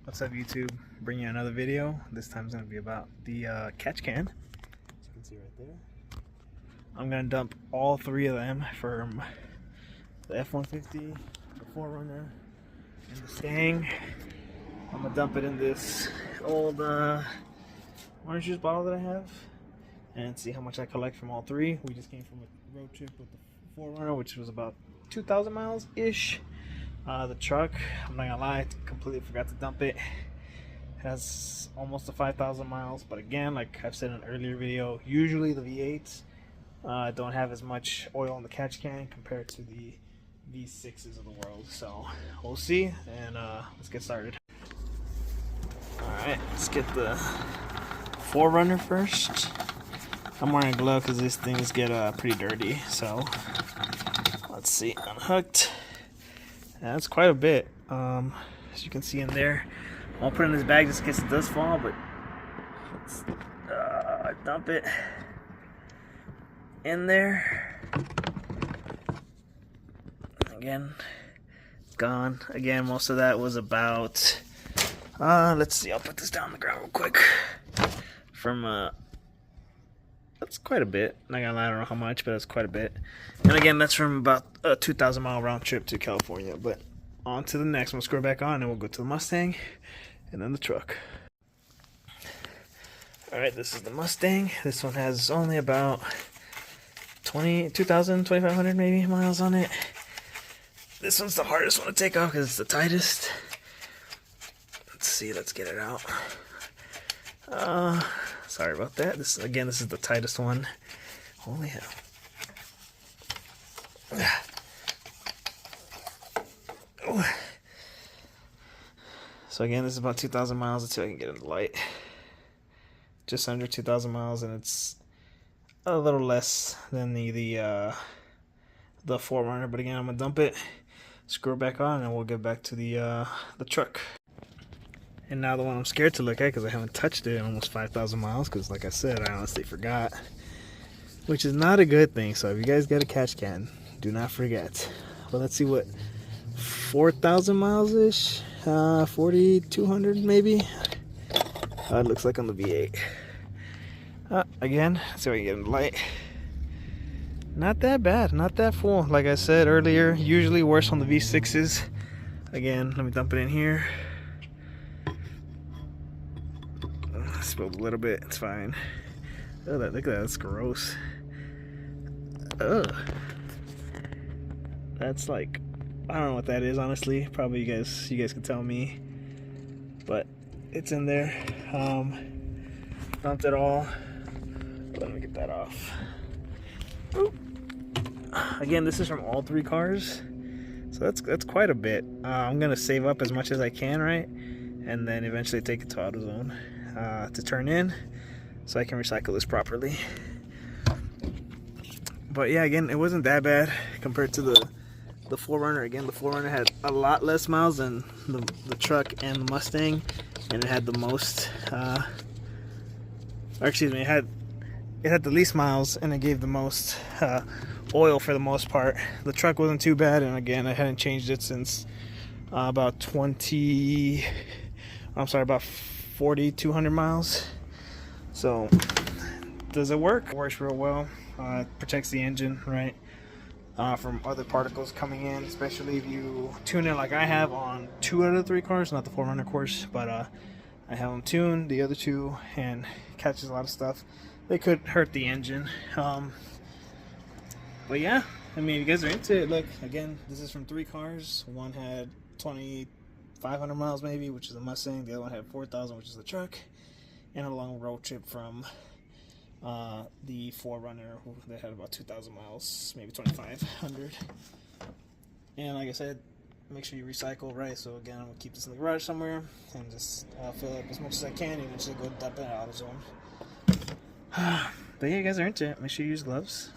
What's up, YouTube? Bringing you another video. This time's gonna be about the catch can. As you can see right there. I'm gonna dump all three of them from the F-150, the 4Runner, and the Stang. I'm gonna dump it in this old orange juice bottle that I have and see how much I collect from all three. We just came from a road trip with the 4Runner, which was about 2,000 miles ish. The truck, I'm not gonna lie, I completely forgot to dump it. It has almost 5,000 miles, but again, like I've said in an earlier video, usually the V8s don't have as much oil in the catch can compared to the V6s of the world. So we'll see, and let's get started. Alright, let's get the 4Runner first. I'm wearing a glove because these things get pretty dirty. So let's see, unhooked. That's quite a bit. As you can see in there, I'll put it in this bag just in case it does fall, but let's dump it in there. Again, it's gone. Again, most of that was about, let's see, I'll put this down on the ground real quick. From, that's quite a bit. Not gonna lie, I don't know how much, but that's quite a bit. And again, that's from about a 2,000 mile round trip to California. But on to the next one. We'll scroll back on and we'll go to the Mustang and then the truck. Alright, this is the Mustang. This one has only about 2,000, 2,500 maybe miles on it. This one's the hardest one to take off because it's the tightest. Let's see, let's get it out. Sorry about that. This is the tightest one. Holy hell. So again, this is about 2,000 miles. Let's see if I can get in the light. Just under 2,000 miles, and it's a little less than the 4Runner. But again, I'm gonna dump it, screw it back on, and we'll get back to the truck. And now the one I'm scared to look at because I haven't touched it in almost 5,000 miles because, like I said, I honestly forgot, which is not a good thing. So if you guys got a catch can, do not forget. Well, let's see what 4,000 miles ish, 4,200 maybe. It looks like on the V8. Again, let's see if I can get in the light. Not that bad, not that full. Like I said earlier, usually worse on the V6s. Again, let me dump it in here. Spilled a little bit, it's fine. Oh, look at that, that's gross. Ugh. That's like, I don't know what that is, honestly. Probably you guys can tell me. But it's in there. Dumped it all. Let me get that off. Oop. Again, this is from all three cars, so that's quite a bit. I'm gonna save up as much as I can, right, and then eventually take it to AutoZone to turn in, so I can recycle this properly. But yeah, again, it wasn't that bad compared to the 4Runner. Again, the 4Runner had a lot less miles than the truck and the Mustang, and it had the most, or excuse me, it had the least miles, and it gave the most oil for the most part. The truck wasn't too bad, and again, I hadn't changed it since about 4,200 miles. So does it work? It works real well. It protects the engine, right, from other particles coming in, especially if you tune it like I have on 2 out of 3 cars, not the 4Runner, of course, but I have them tuned, the other 2, and catches a lot of stuff. They could hurt the engine. But yeah, I mean, if you guys are into it, look, again, this is from 3 cars. One had 2,500 miles maybe, which is the Mustang. The other one had 4,000, which is the truck. And a long road trip from the 4Runner, that had about 2,000 miles, maybe 2,500. And like I said, make sure you recycle, right? So again, I'm gonna keep this in the garage somewhere and just fill it up as much as I can, and eventually go dump it at AutoZone. But yeah, you guys are into it, make sure you use gloves.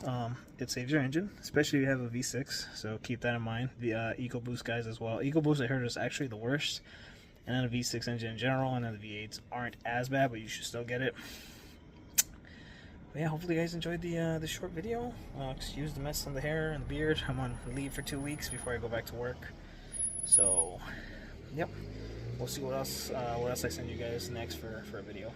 It saves your engine, especially if you have a V6, so keep that in mind. The EcoBoost guys as well. EcoBoost, I heard, is actually the worst, and then the V6 engine in general, and then the V8s aren't as bad, but you should still get it. But yeah, hopefully you guys enjoyed the short video. Excuse the mess on the hair and the beard. I'm on leave for 2 weeks before I go back to work. So, yep. we'll see what else I send you guys next for a video.